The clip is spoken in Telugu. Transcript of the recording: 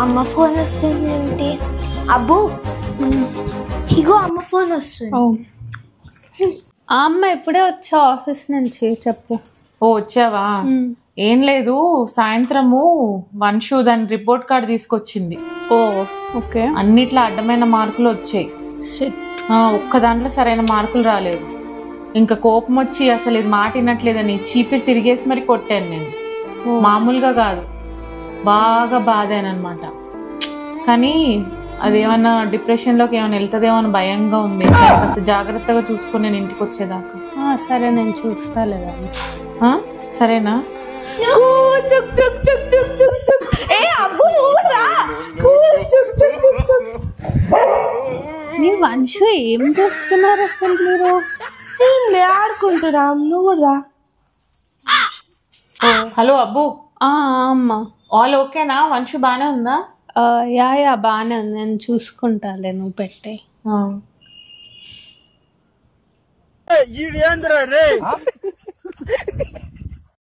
అమ్మ ఫోన్ వస్తుంది ఏంటి? అబ్బు ఇగో అమ్మ ఫోన్ వస్తుంది. ఆ అమ్మ ఇప్పుడే వచ్చా ఆఫీస్ నుంచి. చెప్పు. ఓ వచ్చావా? ఏం లేదు, సాయంత్రము వంశు దాని రిపోర్ట్ కార్డ్ తీసుకొచ్చింది. ఓ ఓకే. అన్నిట్లో అడ్డమైన మార్కులు వచ్చాయి. ఒక్క దాంట్లో సరైన మార్కులు రాలేదు. ఇంకా కోపం వచ్చి అసలు ఇది మాట వినట్లేదని చీపిరి తిరిగేసి మరి కొట్టాను నేను. మామూలుగా కాదు, బాగా బాధానమాట. కానీ అదేమన్నా డిప్రెషన్లోకి ఏమైనా వెళ్తుందేమో అని భయంగా ఉంది. కాస్త జాగ్రత్తగా చూసుకుని నేను ఇంటికి వచ్చేదాకా. సరే నేను చూస్తా లేదా. సరేనా? నీ వంశు ఏం చేస్తున్నారు అసలు మీరు? ఆడుకుంటున్నాం, నువ్వు రా. హలో అబ్బు. అమ్మా ఆల్ ఓకేనా? వంశు బానే ఉందా? యా బానే ఉంది, నేను చూసుకుంటాలే, నువ్వు పెట్టే.